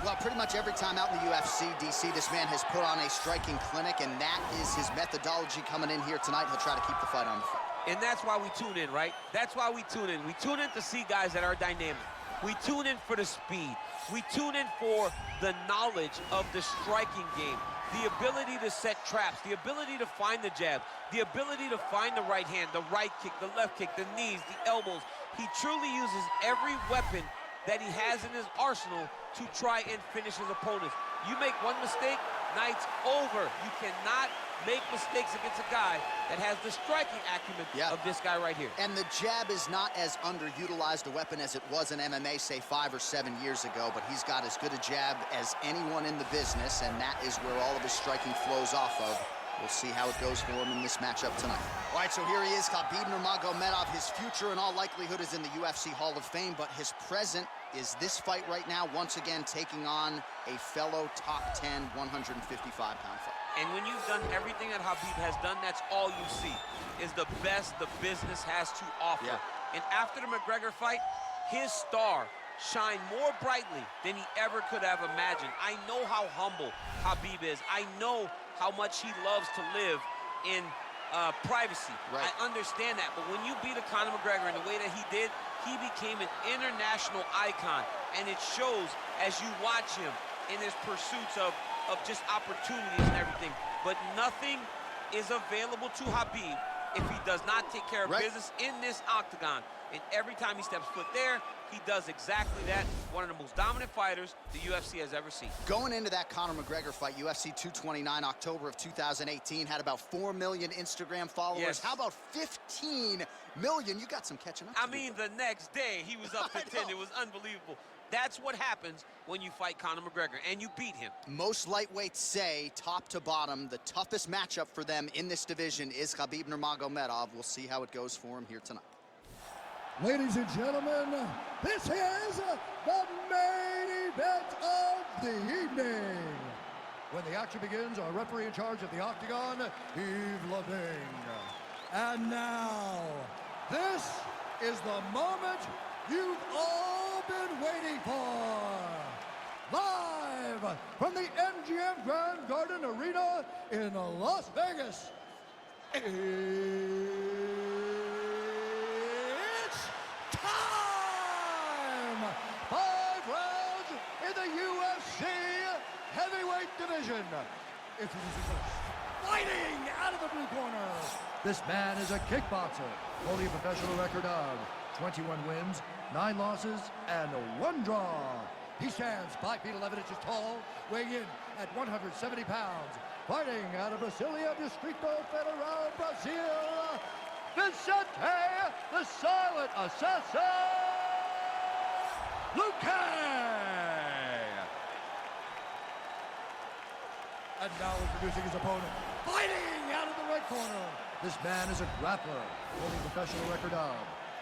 Well, pretty much every time out in the UFC, DC, this man has put on a striking clinic, and that is his methodology coming in here tonight. He'll try to keep the fight on the foot. And that's why we tune in, right? That's why we tune in. We tune in to see guys that are dynamic. We tune in for the speed. We tune in for the knowledge of the striking game, the ability to set traps, the ability to find the jab, the ability to find the right hand, the right kick, the left kick, the knees, the elbows. He truly uses every weapon that he has in his arsenal to try and finish his opponents. You make one mistake, night's over. You cannot make mistakes against a guy that has the striking acumen of this guy right here. And the jab is not as underutilized a weapon as it was in MMA, say 5 or 7 years ago, but he's got as good a jab as anyone in the business, and that is where all of his striking flows off of. We'll see how it goes for him in this matchup tonight. All right, so here he is, Khabib Nurmagomedov. His future, in all likelihood, is in the UFC Hall of Fame, but his present is this fight right now, once again taking on a fellow top 10 155-pound fighter. And when you've done everything that Khabib has done, that's all you see, is the best the business has to offer. And after the McGregor fight, his star shined more brightly than he ever could have imagined. I know how humble Khabib is. I know how much he loves to live in privacy. I understand that, but when you beat a Conor McGregor in the way that he did, he became an international icon, and it shows as you watch him in his pursuits of just opportunities and everything. But nothing is available to Khabib if he does not take care of business in this octagon. And every time he steps foot there, he does exactly that. One of the most dominant fighters the UFC has ever seen. Going into that Conor McGregor fight, UFC 229, October of 2018, had about 4 million Instagram followers. How about 15 million? You got some catching up to do. I mean, the next day, he was up to 10. It was unbelievable. That's what happens when you fight Conor McGregor, and you beat him. Most lightweights say, top to bottom, the toughest matchup for them in this division is Khabib Nurmagomedov. We'll see how it goes for him here tonight. Ladies and gentlemen, this is the main event of the evening. When the action begins, our referee in charge of the octagon, Yves Leving. And now, this is the moment you've all been waiting for. Live from the MGM Grand Garden Arena in Las Vegas. It's time! 5 rounds in the UFC heavyweight division. Introducing first, fighting out of the blue corner. This man is a kickboxer, holding a professional record of 21 wins, 9 losses, and 1 draw. He stands 5 feet 11 inches tall, weighing in at 170 pounds. Fighting out of Brasilia, Distrito Federal, Brazil, Vicente, the Silent Assassin, Luque! And now introducing his opponent, fighting out of the right corner. This man is a grappler, holding a professional record of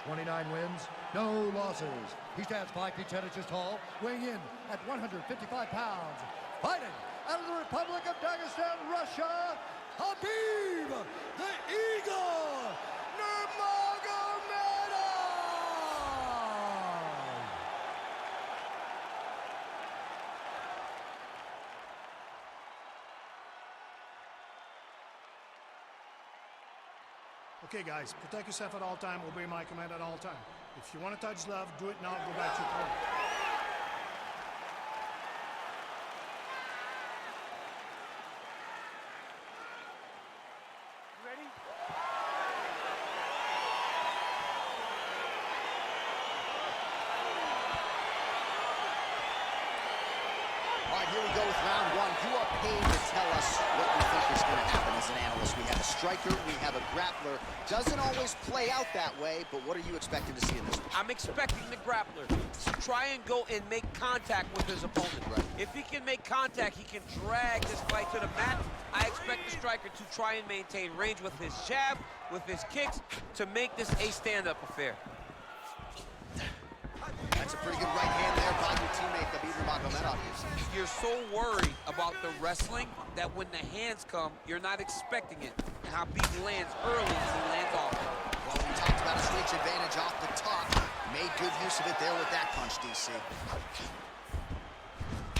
29 wins, no losses. He stands 5 feet 10 inches tall, weighing in at 155 pounds. Fighting out of the Republic of Dagestan, Russia, Khabib, the Eagle, Nurmagomedov! Okay, guys, protect yourself at all time. Obey my command at all time. If you want to touch love, do it now. Go back to your corner. Ready? All right, here we go with round 1. You are paid to tell us what you think is going to happen as an analyst. We have a striker, we have a grappler. Doesn't always play out that way, but what are you expecting to see in this one? I'm expecting the grappler to try and go and make contact with his opponent. If he can make contact, he can drag this fight to the mat. I expect the striker to try and maintain range with his jab, with his kicks, to make this a stand-up affair. That's a pretty good right hand there by your teammate, Khabib Nurmagomedov. You're so worried about the wrestling that when the hands come, you're not expecting it. And Khabib lands early and he lands off. Well, we talked about his reach advantage off the top. Made good use of it there with that punch, DC.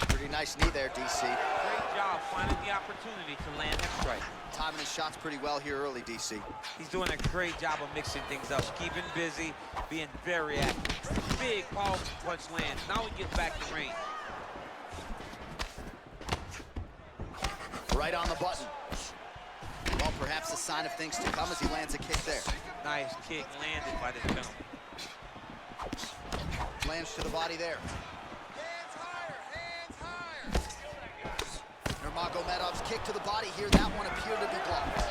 Pretty Pretty nice knee there, DC. Great job finding the opportunity to land that strike. Timing his shots pretty well here early, DC. He's doing a great job of mixing things up, keeping busy, being very active. Big, powerful punch lands. Now he gets back to range. Right on the button. Well, perhaps a sign of things to come as he lands a kick there. Nice kick landed by this gentleman. Lands to the body there. Hands higher, hands higher. Nurmagomedov's kick to the body here. That one appeared to be blocked.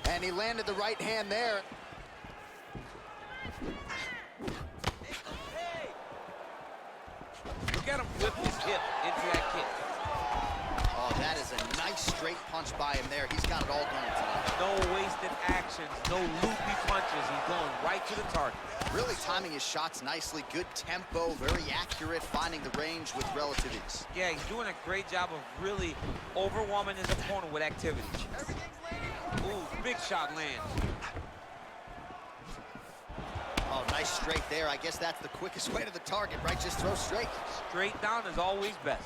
And he landed the right hand there. Look at him whip his hip into that kick. Oh, that is a nice straight punch by him there. He's got it all going tonight. No wasted actions, no loopy punches. He's going right to the target. Really timing his shots nicely. Good tempo, very accurate, finding the range with relative ease. Yeah, he's doing a great job of really overwhelming his opponent with activity. Ooh, big shot lands. Oh, nice straight there. I guess that's the quickest way to the target, right? Just throw straight. Straight down is always best.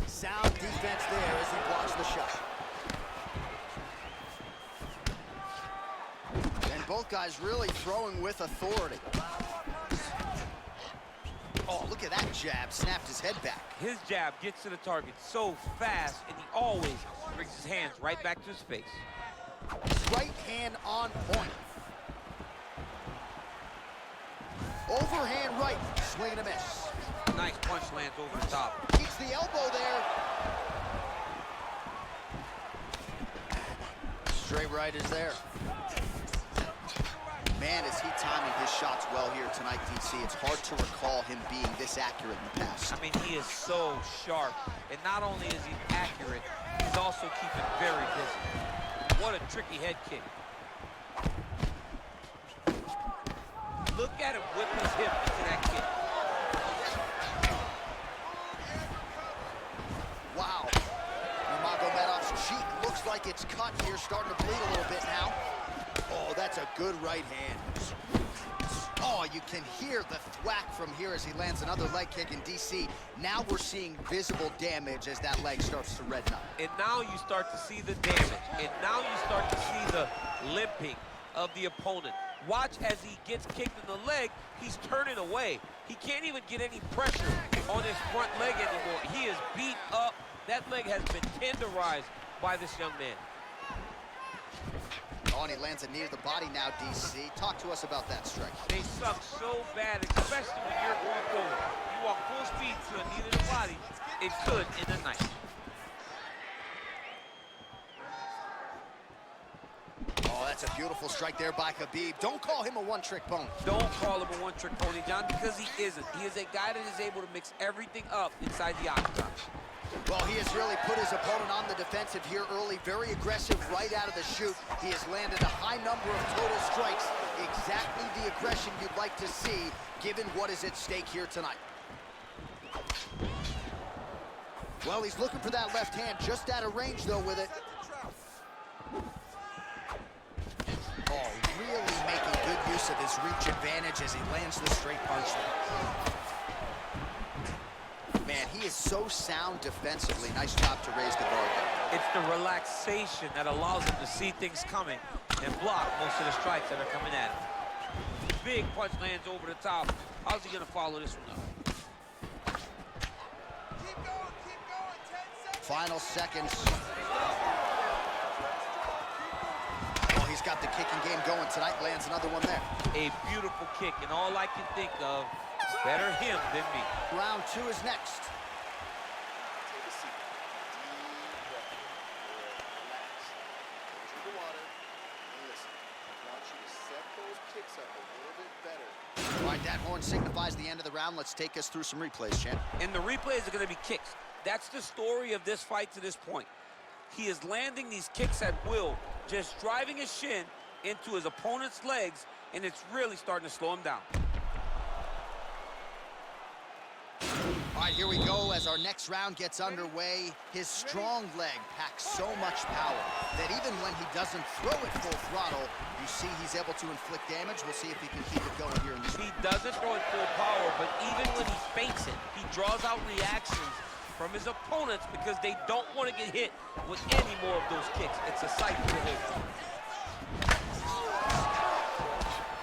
Sound defense there as he blocks the shot. And both guys really throwing with authority. Oh, look at that jab. Snapped his head back. His jab gets to the target so fast, and he always brings his hands right back to his face. Right hand on point. Overhand right. Swing and a miss. Nice punch lands over the top. Keeps the elbow there. Straight right is there. Man, is he timing his shots well here tonight, DC. It's hard to recall him being this accurate in the past. I mean, he is so sharp. And not only is he accurate, he's also keeping very busy. What a tricky head kick. Look at him whip his hip into that kick. Wow. Nurmagomedov's cheek looks like it's cut here, starting to bleed a little bit now. Oh, that's a good right hand. Oh, you can hear the thwack from here as he lands another leg kick in DC. Now we're seeing visible damage as that leg starts to redden up. And now you start to see the damage. And now you start to see the limping of the opponent. Watch as he gets kicked in the leg, he's turning away. He can't even get any pressure on his front leg anymore. He is beat up. That leg has been tenderized by this young man. Oh, and he lands a knee to the body now, DC. Talk to us about that strike. They suck so bad, especially when you're going forward. You walk full speed to a knee to the body, it could end the night. Oh, that's a beautiful strike there by Khabib. Don't call him a one-trick pony. Don't call him a one-trick pony, John, because he isn't. He is a guy that is able to mix everything up inside the octagon. Well, he has really put his opponent on the defensive here early. Very aggressive right out of the chute. He has landed a high number of total strikes. Exactly the aggression you'd like to see, given what is at stake here tonight. Well, he's looking for that left hand, just out of range, though, with it. Oh, really making good use of his reach advantage as he lands the straight punch there. Man, he is so sound defensively. Nice job to raise the guard there. It's the relaxation that allows him to see things coming and block most of the strikes that are coming at him. Big punch lands over the top. How's he going to follow this one up? Keep going, 10 seconds. Final seconds. Oh, he's got the kicking game going tonight. Lands another one there. A beautiful kick, and all I can think of, better him than me. Round 2 is next. Take a seat. Deep breath. Relax. Drink the water. And listen. I want you to set those kicks up a little bit better. All right, that horn signifies the end of the round. Let's take us through some replays, champ. And the replays are going to be kicks. That's the story of this fight to this point. He is landing these kicks at will, just driving his shin into his opponent's legs, and it's really starting to slow him down. All All right, here we go as our next round gets underway. His strong leg packs so much power that even when he doesn't throw it full throttle, you see he's able to inflict damage. We'll see if he can keep it going here in this. He doesn't throw it full power, but even when he fakes it, he draws out reactions from his opponents because they don't want to get hit with any more of those kicks. It's a sight for him.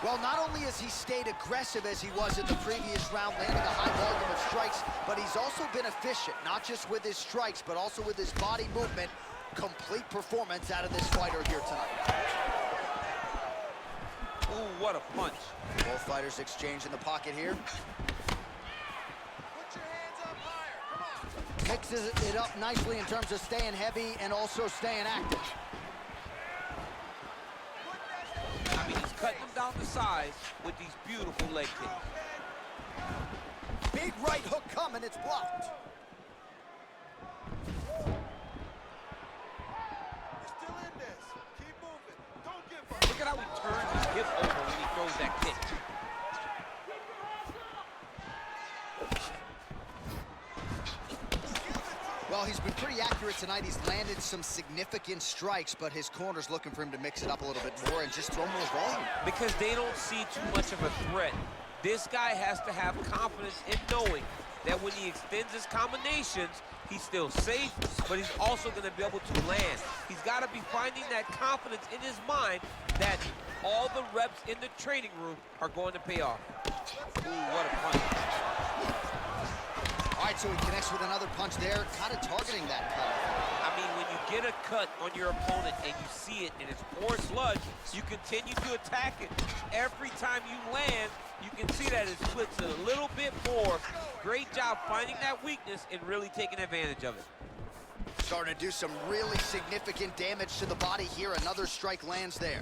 Well, not only has he stayed aggressive as he was in the previous round, landing a high volume of strikes, but he's also been efficient, not just with his strikes, but also with his body movement. Complete performance out of this fighter here tonight. Ooh, what a punch. Both fighters exchange in the pocket here. Put your hands up higher. Come on. Mixes it up nicely in terms of staying heavy and also staying active. I mean, he's cutting them down to size with these beautiful leg kicks. Big right hook coming, it's blocked. You're still in this. Keep moving. Don't give up. Look at how he turns his hip over when he throws that kick. Well, he's been pretty accurate tonight. He's landed some significant strikes, but his corner's looking for him to mix it up a little bit more and just throw more volume. Because they don't see too much of a threat. This guy has to have confidence in knowing that when he extends his combinations, he's still safe, but he's also going to be able to land. He's got to be finding that confidence in his mind that all the reps in the training room are going to pay off. Ooh, what a punch. All right, so he connects with another punch there, kind of targeting that cut. I mean, when you get a cut on your opponent and you see it and it's pouring sludge, you continue to attack it. Every time you land, you can see that it splits it a little bit more. Great job finding that weakness and really taking advantage of it. Starting to do some really significant damage to the body here. Another strike lands there.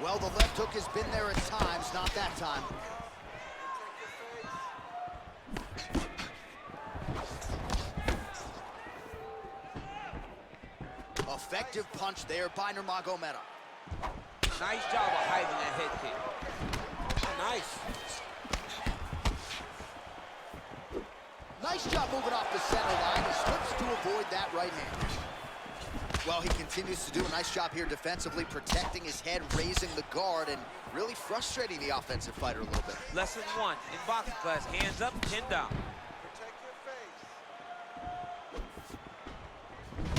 Well, the left hook has been there at times, not that time. Effective punch there by Nurmagomedov. Nice job of hiding that head kick. Nice. Nice job moving off the center line. He slips to avoid that right hand. Well, he continues to do a nice job here defensively, protecting his head, raising the guard, and really frustrating the offensive fighter a little bit. Lesson 1 in boxing class, hands up, chin down. Protect your face.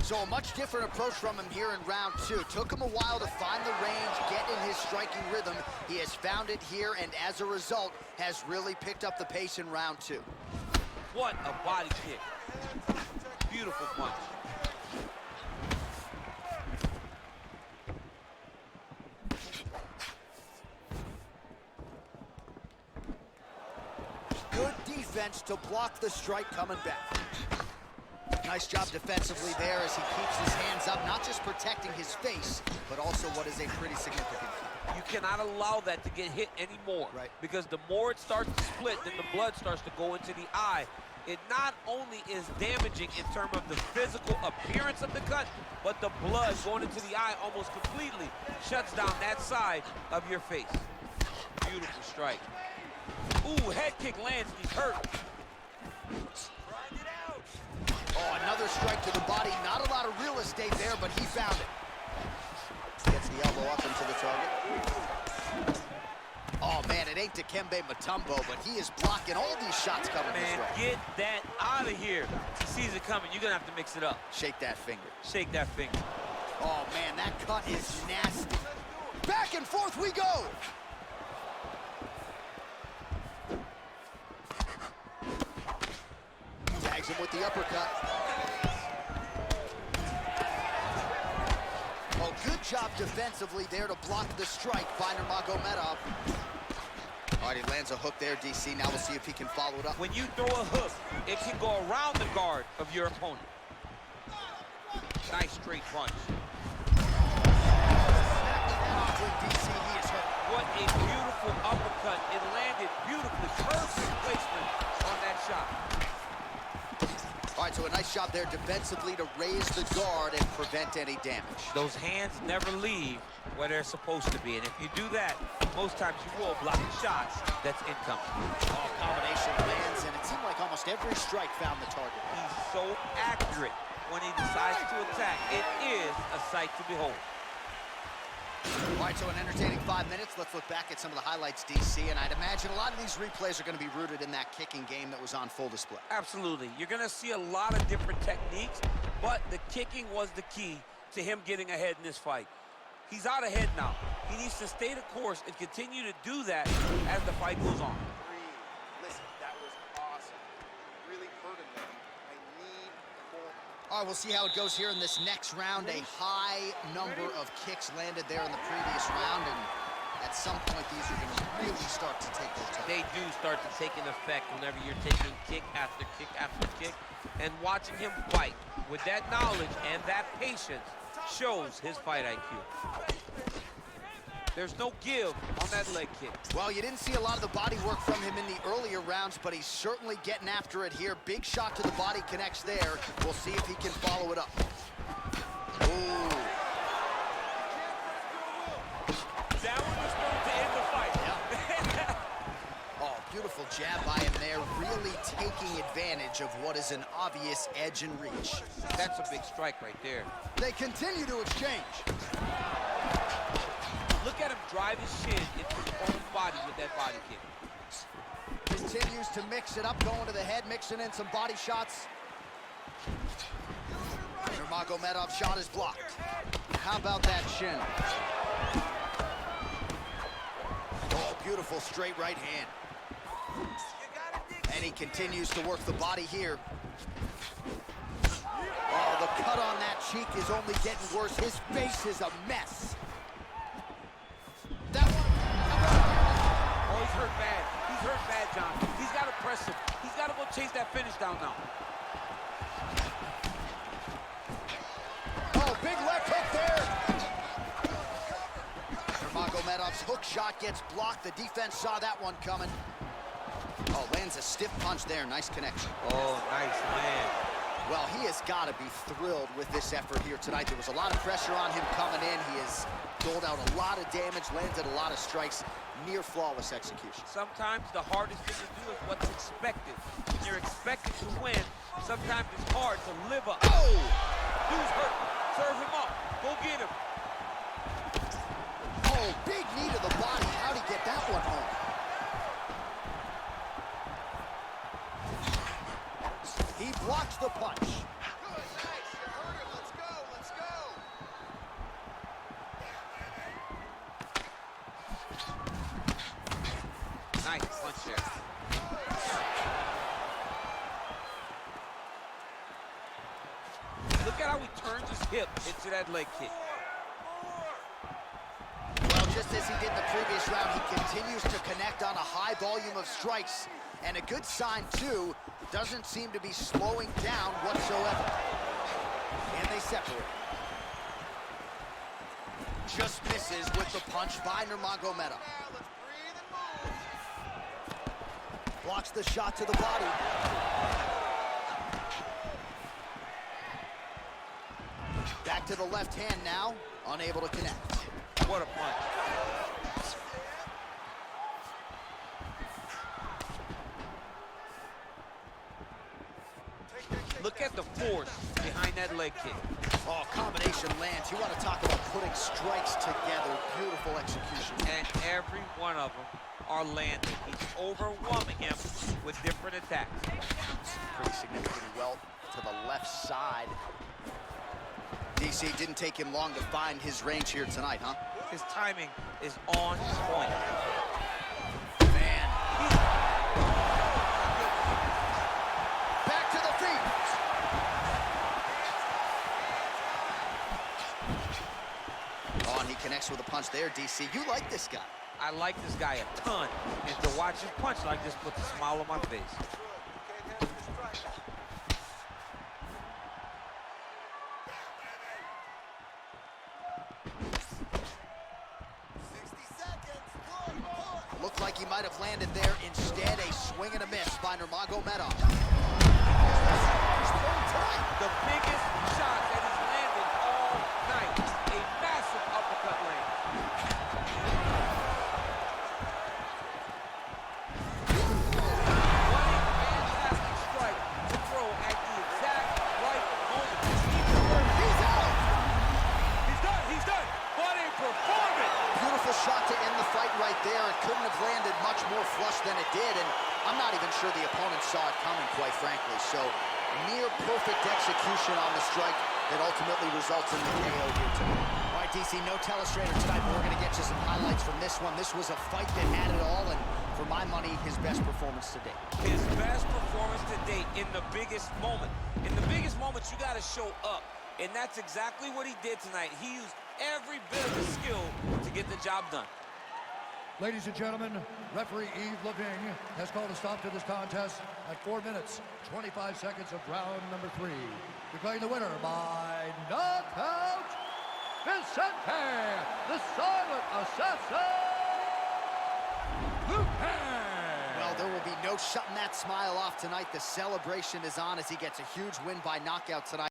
So a much different approach from him here in round 2. Took him a while to find the range, get in his striking rhythm. He has found it here, and as a result, has really picked up the pace in round 2. What a body kick. Beautiful punch. Good defense to block the strike coming back. Nice job defensively there as he keeps his hands up, not just protecting his face, but also what is a pretty significant cut. You cannot allow that to get hit anymore. Right. Because the more it starts to split, then the blood starts to go into the eye. It not only is damaging in terms of the physical appearance of the cut, but the blood going into the eye almost completely shuts down that side of your face. Beautiful strike. Ooh, head kick lands and he's hurt. Oh, another strike to the body. Not a lot of real estate there, but he found it. Gets the elbow up into the target. Oh, man, it ain't Dikembe Mutombo, but he is blocking all these shots coming his Man, way. get that out of here. He sees it coming. You're going to have to mix it up. Shake that finger. Shake that finger. Oh, man, that cut is nasty. Back and forth we go. Tags him with the uppercut. Oh, good job defensively there to block the strike by Nurmagomedov. All right, he lands a hook there, DC. Now we'll see if he can follow it up. When you throw a hook, it can go around the guard of your opponent. Nice straight punch. Snapping that off with DC, he is hurt. What a beautiful uppercut. It landed beautifully. Perfect placement on that shot. All right, so a nice job there defensively to raise the guard and prevent any damage. Those hands never leave where they're supposed to be, and if you do that, most times you will block shots that's incoming. Oh, combination lands, and it seemed like almost every strike found the target. He's so accurate when he decides to attack. It is a sight to behold. All right, so an entertaining 5 minutes. Let's look back at some of the highlights, DC, and I'd imagine a lot of these replays are going to be rooted in that kicking game that was on full display. Absolutely. You're going to see a lot of different techniques, but the kicking was the key to him getting ahead in this fight. He's out ahead now. He needs to stay the course and continue to do that as the fight goes on. Listen, that was awesome. Really hurt him there. I need more. All right, we'll see how it goes here in this next round. A high number of kicks landed there in the previous round, and at some point, these are going to really start to take their toll. They do start to take an effect whenever you're taking kick after kick after kick, and watching him fight with that knowledge and that patience shows his fight IQ. There's no give on that leg kick. Well, you didn't see a lot of the body work from him in the earlier rounds, but he's certainly getting after it here. Big shot to the body connects there. We'll see if he can follow it up. Ooh. That one was going to end the fight. Yep. Oh, beautiful jab by him there, really taking advantage of what is an obvious edge and reach. That's a big strike right there. They continue to exchange. Look at him drive his shin into his own body with that body kick. Continues to mix it up, going to the head, mixing in some body shots. Nurmagomedov's shot is blocked. How about that shin? Oh, beautiful straight right hand. And he continues to work the body here. Oh, the cut on that cheek is only getting worse. His face is a mess. That one. Oh, he's hurt bad. He's hurt bad, John. He's got to press him. He's got to go chase that finish down now. Oh, big left hook there. Nurmagomedov's hook shot gets blocked. The defense saw that one coming. Oh, lands a stiff punch there. Nice connection. Oh, nice land. Well, he has got to be thrilled with this effort here tonight. There was a lot of pressure on him coming in. He has doled out a lot of damage, landed a lot of strikes, near flawless execution. Sometimes the hardest thing to do is what's expected. When you're expected to win, sometimes it's hard to live up. Oh! Dude's hurt. Serve him up. Go get him. Oh, big knee to the body. How'd he get that one home? He blocks the punch. Good, nice. You heard him. Let's go. Let's go. Nice punch there. Look at how he turns his hip into that leg kick. Well, just as he did in the previous round, he continues to connect on a high volume of strikes. And a good sign, too, doesn't seem to be slowing down whatsoever. And they separate. Just misses with the punch by Nurmagomedov. Now let's breathe and move. Blocks the shot to the body. Back to the left hand now, unable to connect. What a punch. Look at the force behind that leg kick. Oh, combination lands. You want to talk about putting strikes together. Beautiful execution. And every one of them are landing. He's overwhelming him with different attacks. Pretty significantly well to the left side. DC, didn't take him long to find his range here tonight, huh? His timing is on point. Man. Back to the feet. Oh, and he connects with a punch there, DC. You like this guy. I like this guy a ton, and to watch him punch like this puts a smile on my face. Looked like he might have landed there. Instead, a swing and a miss by Nurmagomedov. couldn't have landed much more flush than it did, and I'm not even sure the opponent saw it coming, quite frankly. So near perfect execution on the strike that ultimately results in the KO here tonight. All right, DC, no telestrator tonight, but we're going to get you some highlights from this one. This was a fight that had it all, and for my money, his best performance to date. His best performance to date in the biggest moment. In the biggest moments, you got to show up, and that's exactly what he did tonight. He used every bit of his skill to get the job done. Ladies and gentlemen, referee Yves Lavigne has called a stop to this contest at 4 minutes, 25 seconds of round number 3. Declaring the winner by knockout, Vicente, the silent assassin, Luque. Well, there will be no shutting that smile off tonight. The celebration is on as he gets a huge win by knockout tonight.